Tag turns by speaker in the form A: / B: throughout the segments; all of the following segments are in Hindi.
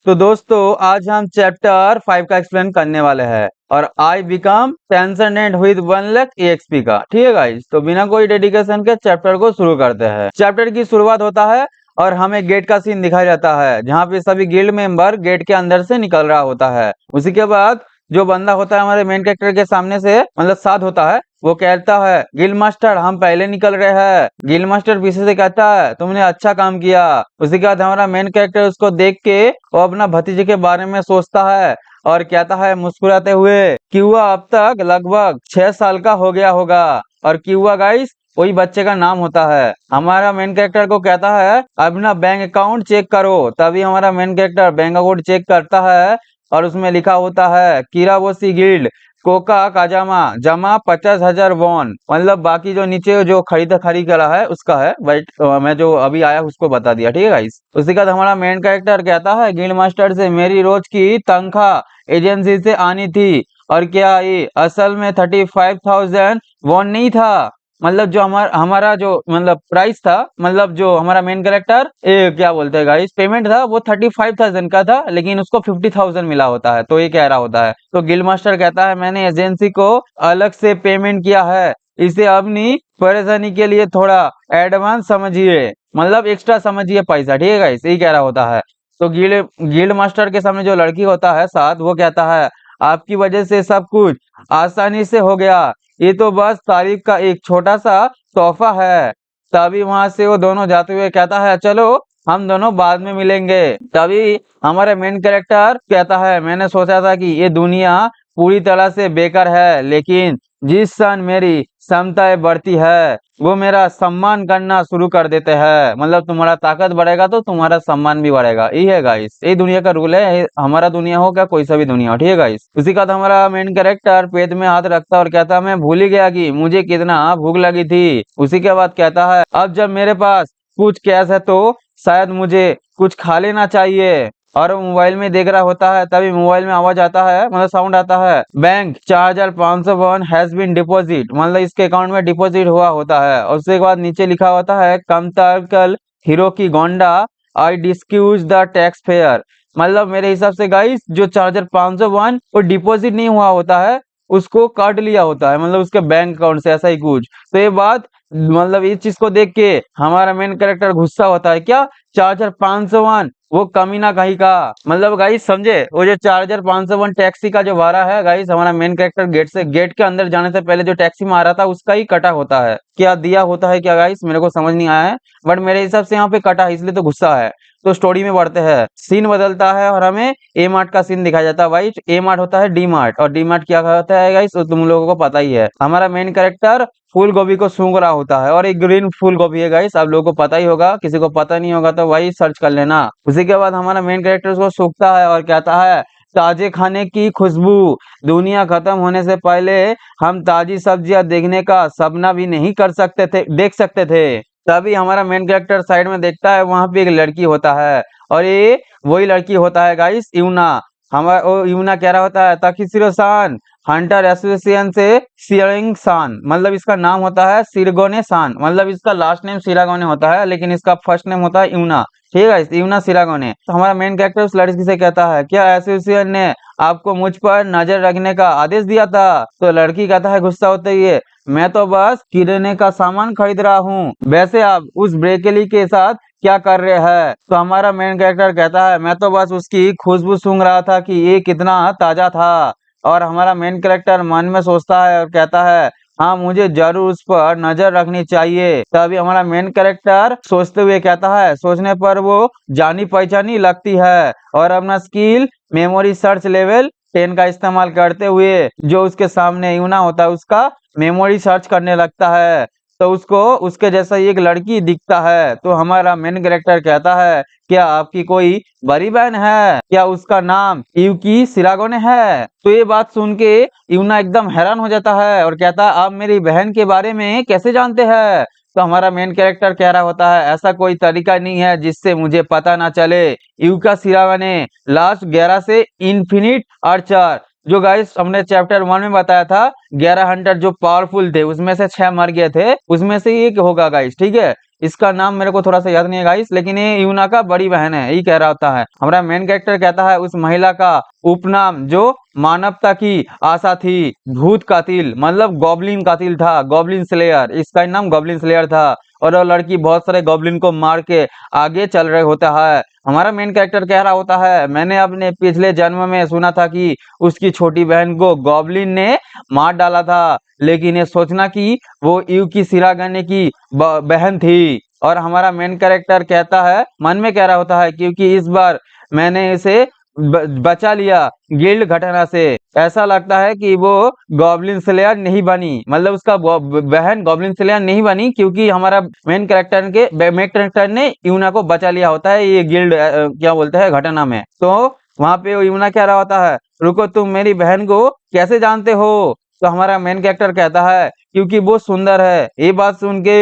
A: तो दोस्तों आज हम चैप्टर 5 का एक्सप्लेन करने वाले हैं और I become transcendent with 1 lakh EXP का। ठीक है गाइस, तो बिना कोई डेडिकेशन के चैप्टर को शुरू करते हैं। चैप्टर की शुरुआत होता है और हमें गेट का सीन दिखाया जाता है जहाँ पे सभी गिल्ड मेंबर गेट के अंदर से निकल रहा होता है। उसी के बाद जो बंदा होता है हमारे मेन कैरेक्टर के सामने से मतलब साथ होता है, वो कहता है गिल्ड मास्टर हम पहले निकल रहे हैं। गिल्ड मास्टर पीछे से कहता है तुमने अच्छा काम किया। उसी के बाद हमारा मेन कैरेक्टर उसको देख के वो अपना भतीजे के बारे में सोचता है और कहता है मुस्कुराते हुए कि वह अब तक लगभग 6 साल का हो गया होगा। और कि हुआ गाइस वही बच्चे का नाम होता है। हमारा मेन कैरेक्टर को कहता है अपना बैंक अकाउंट चेक करो। तभी हमारा main character bank account check करता है और उसमें लिखा होता है कीरावोसी गिल्ड कोका काजामा जमा 50,000 वॉन। मतलब बाकी जो नीचे जो खरीद करा है उसका है, बट मैं जो अभी आया उसको बता दिया। ठीक है गाइस, उसके बाद हमारा मेन कैरेक्टर कहता है गिल्ड मास्टर से मेरी रोज की तनख्वाह एजेंसी से आनी थी और क्या ये असल में 35,000 वॉन नहीं था। मतलब जो हमारा जो मतलब प्राइस था, मतलब जो हमारा मेन कैरेक्टर क्या बोलते हैं गाइस पेमेंट था वो 35,000 का था, लेकिन उसको 50,000 मिला होता है। तो ये कह रहा होता है, तो गिल्ड मास्टर कहता है मैंने एजेंसी को अलग से पेमेंट किया है, इसे अपनी परेशानी के लिए थोड़ा एडवांस समझिए, मतलब एक्स्ट्रा समझिए पैसा। ठीक है गाइस, यही कह रहा होता है। तो गिल्ड गिल्ड मास्टर के सामने जो लड़की होता है साथ, वो कहता है आपकी वजह से सब कुछ आसानी से हो गया, ये तो बस तारीफ का एक छोटा सा तोहफा है। तभी वहां से वो दोनों जाते हुए कहता है चलो हम दोनों बाद में मिलेंगे। तभी हमारा मेन कैरेक्टर कहता है मैंने सोचा था कि ये दुनिया पूरी तरह से बेकार है, लेकिन जिस क्षण मेरी क्षमताएं बढ़ती है वो मेरा सम्मान करना शुरू कर देते हैं। मतलब तुम्हारा ताकत बढ़ेगा तो तुम्हारा सम्मान भी बढ़ेगा। यही है गाइस, यही दुनिया का रूल है। हमारा दुनिया हो क्या कोई सा भी दुनिया हो। ठीक है गाइस, उसी का हमारा मेन कैरेक्टर पेट में हाथ रखता और कहता मैं भूल ही गया कि मुझे कितना भूख लगी थी। उसी के बाद कहता है अब जब मेरे पास कुछ कैश है तो शायद मुझे कुछ खा लेना चाहिए। और वो मोबाइल में देख रहा होता है, तभी मोबाइल में आवाज आता है, मतलब साउंड आता है बैंक 4,501 हैज बीन डिपॉजिट। मतलब इसके अकाउंट में डिपॉजिट हुआ होता है। और उसके बाद नीचे लिखा होता है कमतरकल हीरो की गोंडा आई डिस्क्यूज द टैक्स फेयर। मतलब मेरे हिसाब से गाइस जो 4,501 वो डिपॉजिट नहीं हुआ होता है, उसको काट लिया होता है, मतलब उसके बैंक अकाउंट से, ऐसा ही कुछ। तो ये बात मतलब इस चीज को देख के हमारा मेन कैरेक्टर गुस्सा होता है, क्या 4,501 वो कमीना कहीं का। मतलब गाइस समझे, वो जो 4,501 टैक्सी का जो भाड़ा है गाइस, हमारा मेन कैरेक्टर गेट के अंदर जाने से पहले जो टैक्सी में आ रहा था उसका ही कटा होता है। क्या दिया होता है क्या गाइस, मेरे को समझ नहीं आया है, बट मेरे हिसाब से यहाँ पे कटा है, इसलिए तो गुस्सा है। तो स्टोरी में बढ़ते हैं, सीन बदलता है और हमें ए मार्ट का सीन दिखाया जाता है। भाई ए मार्ट होता है डी मार्ट, और डी मार्ट क्या होता है गाइस तो तुम लोगों को पता ही है। हमारा मेन कैरेक्टर फूल गोभी को सूंघ रहा होता है, और एक ग्रीन फूल गोभी है गाइस, आप लोगों को पता ही होगा, किसी को पता नहीं होगा तो वही सर्च कर लेना। उसी के बाद हमारा मेन कैरेक्टर उसको सूंघता है और कहता है ताजे खाने की खुशबू, दुनिया खत्म होने से पहले हम ताजी सब्जियां देखने का सपना भी नहीं कर सकते थे, देख सकते थे। तभी हमारा मेन कैरेक्टर साइड में देखता है, वहां पे एक लड़की होता है, और ये वही लड़की होता है गाइस यूना। हमारा वो यूना कह रहा होता है ताकिशिरो सान हंटर एसोसिएशन से सिरिंग सान। मतलब इसका नाम होता है सिरगोने सान, मतलब इसका लास्ट नेम सिरागोने होता है, लेकिन इसका फर्स्ट नेम होता है यूना। ठीक है गाइस, यूना सिरागोने। तो हमारा मेन कैरेक्टर उस लड़की से कहता है क्या एसोसिएशन ने आपको मुझ पर नजर रखने का आदेश दिया था। तो लड़की कहता है गुस्सा होते हुए मैं तो बस किराने का सामान खरीद रहा हूँ, वैसे आप उस ब्रेकली के साथ क्या कर रहे हैं। तो हमारा मेन कैरेक्टर कहता है मैं तो बस उसकी खुशबू सूंघ रहा था कि ये कितना ताजा था। और हमारा मेन कैरेक्टर मन में सोचता है और कहता है हाँ मुझे जरूर उस पर नजर रखनी चाहिए। तभी हमारा मेन कैरेक्टर सोचते हुए कहता है सोचने पर वो जानी पहचानी लगती है, और अपना स्किल मेमोरी सर्च लेवल 10 का इस्तेमाल करते हुए जो उसके सामने यूना होता है उसका मेमोरी सर्च करने लगता है। तो उसको उसके जैसा ही एक लड़की दिखता है। तो हमारा मेन कैरेक्टर कहता है क्या आपकी कोई बड़ी बहन है, क्या उसका नाम यूकी सिरागोने है। तो ये बात सुन के यूना एकदम हैरान हो जाता है और कहता है आप मेरी बहन के बारे में कैसे जानते हैं। तो हमारा मेन कैरेक्टर कह रहा होता है ऐसा कोई तरीका नहीं है जिससे मुझे पता ना चले। यूका सिरागोने लास्ट 11 से इन्फिनिट आर्चर, जो गाइस हमने चैप्टर 1 में बताया था 11 हंटर जो पावरफुल थे उसमें से 6 मर गए थे, उसमें से एक होगा गाइस। ठीक है, इसका नाम मेरे को थोड़ा सा याद नहीं है गाइस, लेकिन ये यूना का बड़ी बहन है, यही कह रहा होता है। हमारा मेन कैरेक्टर कहता है उस महिला का उपनाम जो मानवता की आशा थी, भूत कातिल मतलब गॉब्लिन कातिल था, गॉब्लिन स्लेयर, इसका नाम गॉब्लिन स्लेयर था। और वो लड़की बहुत सारे गॉब्लिन को मार के आगे चल रहे होता है। हमारा मेन कैरेक्टर कह रहा होता है मैंने अपने पिछले जन्म में सुना था कि उसकी छोटी बहन को गॉब्लिन ने मार डाला था, लेकिन ये सोचना कि वो यू की सिरागने की बहन थी। और हमारा मेन कैरेक्टर कहता है मन में कह रहा होता है क्योंकि इस बार मैंने इसे बचा लिया गिल्ड घटना से, ऐसा लगता है कि वो गॉब्लिन स्लेयर नहीं बनी, मतलब उसका बहन गॉब्लिन स्लेयर नहीं बनी क्योंकि हमारा मेन कैरेक्टर ने यूना को बचा लिया होता है ये गिल्ड क्या बोलते हैं घटना में। तो वहां पे वो यूना कह रहा होता है रुको तुम मेरी बहन को कैसे जानते हो? तो हमारा मेन कैरेक्टर कहता है क्योंकि वो सुंदर है। ये बात सुन के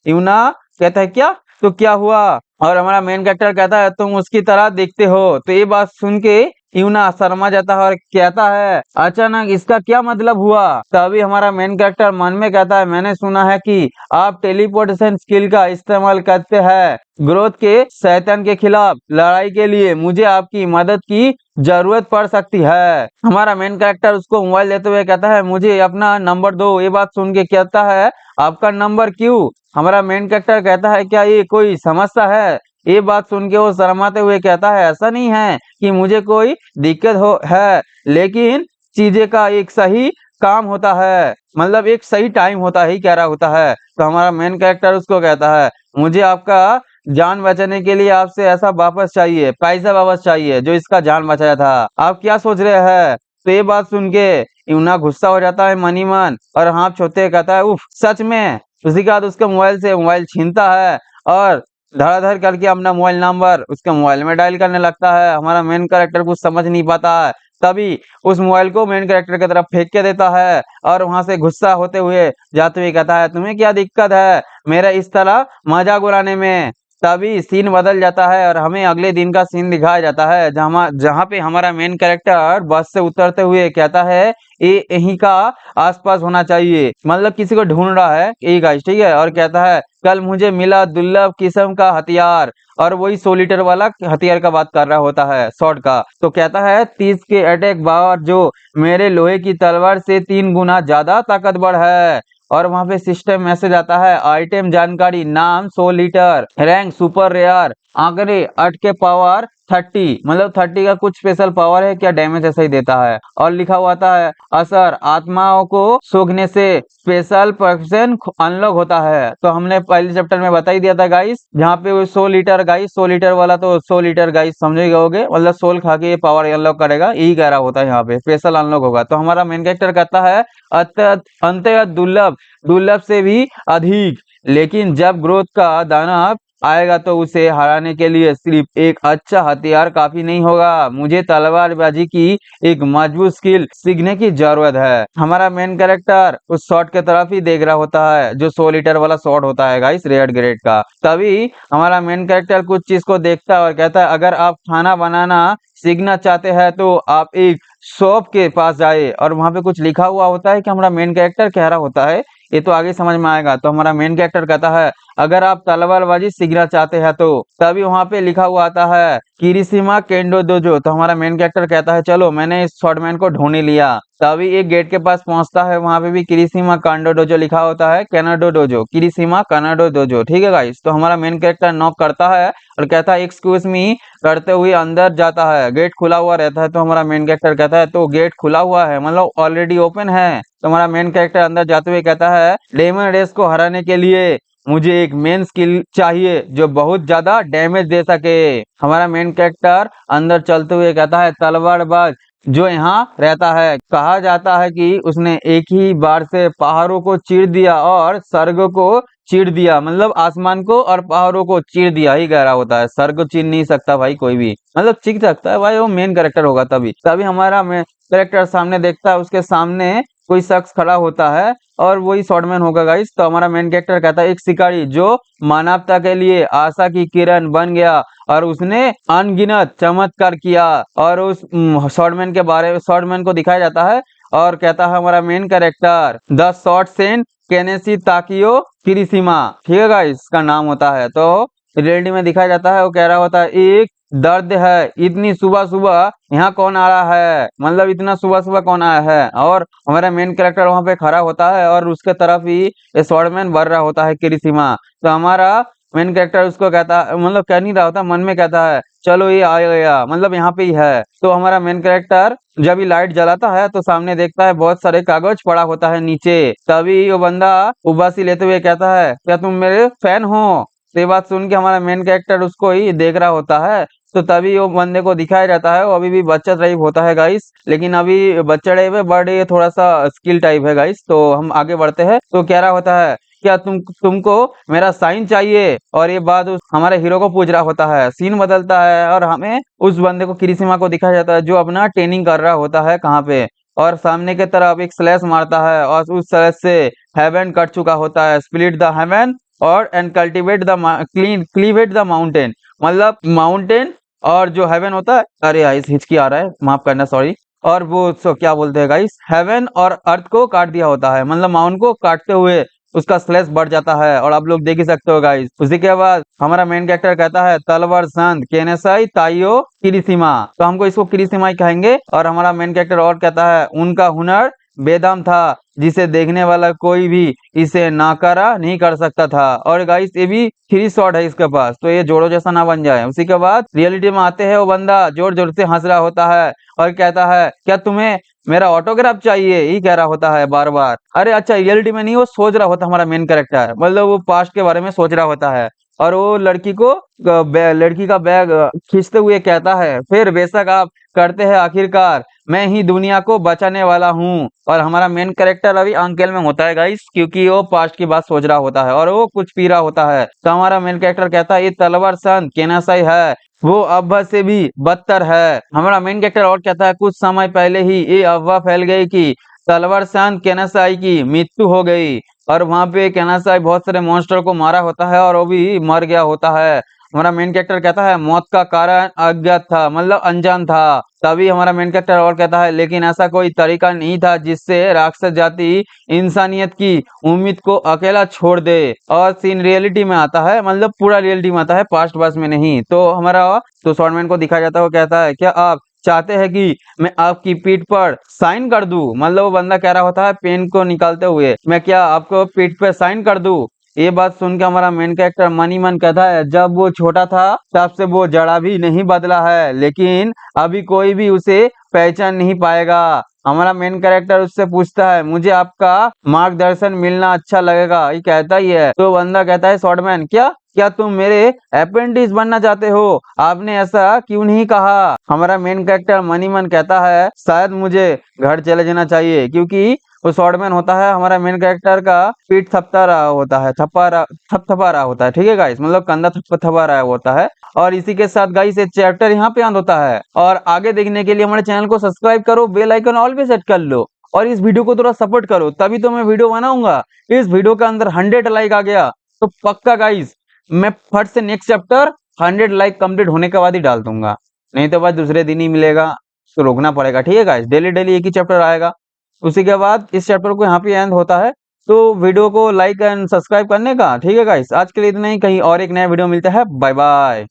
A: यूना कहता है क्या? तो क्या हुआ? और हमारा मेन कैरेक्टर कहता है तुम उसकी तरह दिखते हो। तो ये बात सुन के यूना शर्मा जाता है और कहता है अचानक इसका क्या मतलब हुआ? तभी हमारा मेन कैरेक्टर मन में कहता है मैंने सुना है कि आप टेलीपोर्टेशन स्किल का इस्तेमाल करते हैं ग्रोथ के शैतान के खिलाफ लड़ाई के लिए, मुझे आपकी मदद की जरूरत पड़ सकती है। हमारा मेन कैरेक्टर उसको मोबाइल देते हुए कहता है मुझे अपना नंबर दो। ये बात सुन के कहता है आपका नंबर क्यों? हमारा मेन कैरेक्टर कहता है क्या ये कोई समस्या है? ये बात सुन के वो शर्माते हुए कहता है ऐसा नहीं है कि मुझे कोई दिक्कत हो है, लेकिन चीजें का एक सही काम होता है, मतलब एक सही टाइम होता है, ही कह रहा होता है। तो हमारा मेन कैरेक्टर उसको कहता है मुझे आपका जान बचाने के लिए आपसे ऐसा वापस चाहिए, पैसा वापस चाहिए जो इसका जान बचाया था। आप क्या सोच रहे हैं? तो ये बात सुन के यूना गुस्सा हो जाता है मनी मन और हाथ छोड़ते कहता है उफ सच में। उसी के बाद उसके मोबाइल से मोबाइल छीनता है और धड़ाधड़ करके अपना मोबाइल नंबर उसके मोबाइल में डायल करने लगता है। हमारा मेन कैरेक्टर कुछ समझ नहीं पाता है, तभी उस मोबाइल को मेन कैरेक्टर की तरफ फेंक के देता है और वहां से गुस्सा होते हुए जाते हुए कहता है तुम्हें क्या दिक्कत है मेरा इस तरह मजाक उड़ाने में? तभी सीन बदल जाता है और हमें अगले दिन का सीन दिखाया जाता है जहाँ पे हमारा मेन कैरेक्टर बस से उतरते हुए कहता है ये यहीं का आसपास होना चाहिए, मतलब किसी को ढूंढ रहा है यही गाइस, ठीक है। और कहता है कल मुझे मिला दुर्लभ किस्म का हथियार, और वही सोलिटर वाला हथियार का बात कर रहा होता है शॉर्ट का। तो कहता है 30 के अटैक पावर जो मेरे लोहे की तलवार से 3 गुना ज्यादा ताकतवर है। और वहां पे सिस्टम मैसेज आता है आइटम जानकारी नाम 100 लीटर रैंक सुपर रेयर आंकड़े 8 के पावर 30, मतलब 30 का कुछ स्पेशल पावर है क्या डैमेज ऐसा ही देता है। और लिखा हुआ आता है असर आत्माओं को सूंघने से स्पेशल पर्सन अनलॉक होता है। तो हमने पहले चैप्टर में बता ही दिया था गाइस, जहाँ पे वो 100 लीटर गाइस 100 लीटर वाला, तो 100 लीटर गाइस समझे गए, मतलब सोल खा के ये पावर अनलॉक करेगा, यही कह रहा होता है यहाँ पे स्पेशल अनलॉक होगा। तो हमारा मेन कैरेक्टर कहता है अंततः दुर्लभ, दुर्लभ से भी अधिक, लेकिन जब ग्रोथ का दानव आएगा तो उसे हराने के लिए सिर्फ एक अच्छा हथियार काफी नहीं होगा, मुझे तलवारबाजी की एक मजबूत स्किल सीखने की जरूरत है। हमारा मेन कैरेक्टर उस शॉट की तरफ ही देख रहा होता है जो 100 लीटर वाला शॉट होता है गाइस रेड ग्रेड का। तभी हमारा मेन कैरेक्टर कुछ चीज को देखता है और कहता है अगर आप खाना बनाना सीखना चाहते हैं तो आप एक शॉप के पास जाए। और वहां पे कुछ लिखा हुआ होता है कि हमारा मेन कैरेक्टर कह रहा होता है, ये तो आगे समझ में आएगा। तो हमारा मेन कैरेक्टर कहता है अगर आप तलवारबाजी सीखना चाहते हैं तो, तभी वहां पे लिखा हुआ आता है किरिशिमा केंडो दोजो। तो हमारा मेन कैरेक्टर कहता है चलो मैंने इस शॉर्टमैन को ढूंढ लिया। तभी एक गेट के पास पहुंचता है, वहां पे भी किरिशिमा कांडो डोजो लिखा होता है, कैनाडो डोजो, किरिशिमा कानाडो डोजो, ठीक है गाइस। तो हमारा मेन कैरेक्टर नॉक करता है और कहता है एक्सक्यूज मी करते हुए अंदर जाता है, गेट खुला हुआ रहता है। तो हमारा मेन कैरेक्टर कहता है तो गेट खुला हुआ है मतलब ऑलरेडी ओपन है। तो हमारा मेन कैरेक्टर अंदर जाते हुए कहता है डेमन रेस को हराने के लिए मुझे एक मेन स्किल चाहिए जो बहुत ज्यादा डैमेज दे सके। हमारा मेन कैरेक्टर अंदर चलते हुए कहता है तलवारबाज जो यहाँ रहता है, कहा जाता है कि उसने एक ही बार से पहाड़ों को चीर दिया और स्वर्ग को चीर दिया, मतलब आसमान को और पहाड़ों को चीर दिया, ही कह रहा होता है। स्वर्ग को चीर नहीं सकता भाई कोई भी, मतलब चीर सकता है भाई वो मेन कैरेक्टर होगा। तभी तभी हमारा कैरेक्टर सामने देखता है, उसके सामने कोई शख्स खड़ा होता है और वही शॉर्टमैन होगा गाइस। तो हमारा मेन कैरेक्टर कहता है एक शिकारी जो मानवता के लिए आशा की किरण बन गया और उसने अनगिनत चमत्कार किया। और उस शॉर्टमैन के बारे में शॉर्टमैन को दिखाया जाता है और कहता है हमारा मेन कैरेक्टर द शॉर्ट सेंट केनेसी ताकियो किरिशिमा, ठीक है गाइस, इसका नाम होता है। तो रियलिटी में दिखाया जाता है, वो कह रहा होता है एक दर्द है, इतनी सुबह सुबह यहाँ कौन आ रहा है, मतलब इतना सुबह सुबह कौन आया है। और हमारा मेन कैरेक्टर वहां पे खड़ा होता है और उसके तरफ ही स्वॉर्डमैन बढ़ रहा होता है किरिशिमा। तो हमारा मेन कैरेक्टर उसको कहता है, मतलब कह नहीं रहा होता, मन में कहता है चलो ये आ गया, मतलब यहाँ पे ही है। तो हमारा मेन कैरेक्टर जब ही लाइट जलाता है तो सामने देखता है बहुत सारे कागज पड़ा होता है नीचे। तभी वो बंदा उबासी लेते हुए कहता है क्या तुम मेरे फैन हो। तो ये बात सुन के हमारा मेन कैरेक्टर उसको ही देख रहा होता है। तो तभी वो बंदे को दिखाया जाता है, वो अभी भी बच्चा टाइप होता है गाइस, लेकिन अभी बच्चा टाइप है बट ये थोड़ा सा स्किल टाइप है गाइस। तो हम आगे बढ़ते हैं। तो कह रहा होता है क्या तुमको मेरा साइन चाहिए, और ये बात उस हमारे हीरो को पूछ रहा होता है। सीन बदलता है और हमें उस बंदे को किरिशिमा को दिखाया जाता है जो अपना ट्रेनिंग कर रहा होता है कहाँ पे, और सामने की तरफ एक स्लैश मारता है और उस स्लैश से हेवन कट चुका होता है, स्प्लिट द हेवन और and cultivate the cleave the mountain, मतलब माउंटेन और जो हेवन होता है, अरे गाइस हिचकी आ रहा है, माफ करना, सॉरी। और वो क्या बोलते हैं गाइस, हेवन और अर्थ को काट दिया होता है, मतलब माउंट को काटते हुए उसका स्लैश बढ़ जाता है, और आप लोग देख ही सकते हो गाइस। उसी के बाद हमारा मेन कैरेक्टर कहता है तलवार संत केनेसाई ताइयो किरिशिमा, तो हमको इसको किरिशिमा ही कहेंगे। और हमारा मेन कैरेक्टर और कहता है उनका हुनर बेदम था, जिसे देखने वाला कोई भी इसे नाकारा नहीं कर सकता था। और गाइस ये भी 3 शॉट है इसके पास, तो ये जोड़ो जैसा ना बन जाए। उसी के बाद रियलिटी में आते हैं, वो बंदा जोर जोर से हंस रहा होता है और कहता है क्या तुम्हें मेरा ऑटोग्राफ चाहिए, ही कह रहा होता है बार बार। अरे अच्छा, रियलिटी में नहीं, वो सोच रहा होता हमारा मेन कैरेक्टर, मतलब वो पास्ट के बारे में सोच रहा होता है। और वो लड़की को लड़की का बैग खींचते हुए कहता है फिर बेशक आप करते हैं, आखिरकार मैं ही दुनिया को बचाने वाला हूँ। और हमारा मेन कैरेक्टर अभी अंकेल में होता है गाइस, क्योंकि वो पास्ट की बात सोच रहा होता है और वो कुछ पी रहा होता है। तो हमारा मेन कैरेक्टर कहता है ये तलवार संत केनासाई है, वो अफवाह से भी बदतर है। हमारा मेन कैरेक्टर और कहता है कुछ समय पहले ही ये अफवाह फैल गई कि तलवार संत केनासाई की मृत्यु हो गई, और वहां पे केनासाई बहुत सारे मॉन्स्टर को मारा होता है और वो भी मर गया होता है। हमारा मेन कैरेक्टर कहता है मौत का कारण अज्ञात था, मतलब अनजान था। तभी हमारा मेन कैरेक्टर और कहता है लेकिन ऐसा कोई तरीका नहीं था जिससे राक्षस जाति इंसानियत की उम्मीद को अकेला छोड़ दे। और सीन रियलिटी में आता है, मतलब पूरा रियलिटी में आता है, पास्ट बस में नहीं। तो हमारा तो शॉर्टमैन को दिखाया जाता है, वो कहता है क्या आप चाहते हैं कि मैं आपकी पीठ पर साइन कर दूं, मतलब वो बंदा कह रहा होता है पेन को निकालते हुए मैं क्या आपको पीठ पर साइन कर दूं। ये बात सुन के हमारा मेन कैरेक्टर मन ही मन कहता है जब वो छोटा था तब से वो जरा भी नहीं बदला है, लेकिन अभी कोई भी उसे पहचान नहीं पाएगा। हमारा मेन कैरेक्टर उससे पूछता है मुझे आपका मार्गदर्शन मिलना अच्छा लगेगा, ये कहता ही है। तो बंदा कहता है शॉर्टमैन क्या क्या तुम मेरे अप्रेंटिस बनना चाहते हो, आपने ऐसा क्यों नहीं कहा। हमारा मेन कैरेक्टर मन ही मन कहता है शायद मुझे घर चले जाना चाहिए, क्योंकि वो शॉर्टमैन होता है हमारा मेन कैरेक्टर का पीठ थपथा रहा होता है, थपथपा रहा होता है, ठीक है गाइस, मतलब कंधा थपथपा रहा होता है। और इसी के साथ गाइस ये चैप्टर यहाँ पे अंत होता है। और आगे देखने के लिए हमारे चैनल को सब्सक्राइब करो, बेल आइकन ऑल पे सेट कर लो, और इस वीडियो को थोड़ा सपोर्ट करो, तभी तो मैं वीडियो बनाऊंगा। इस वीडियो के अंदर 100 लाइक आ गया तो पक्का गाइस मैं फट से नेक्स्ट चैप्टर 100 लाइक कंप्लीट होने के बाद ही डाल दूंगा, नहीं तो बाद दूसरे दिन ही मिलेगा, तो रोकना पड़ेगा, ठीक है गाइस। डेली डेली एक ही चैप्टर आएगा। उसी के बाद इस चैप्टर को यहाँ पे एंड होता है। तो वीडियो को लाइक एंड सब्सक्राइब करने का, ठीक है गाइस। आज के लिए इतना ही, कहीं और एक नया वीडियो मिलता है, बाय बाय।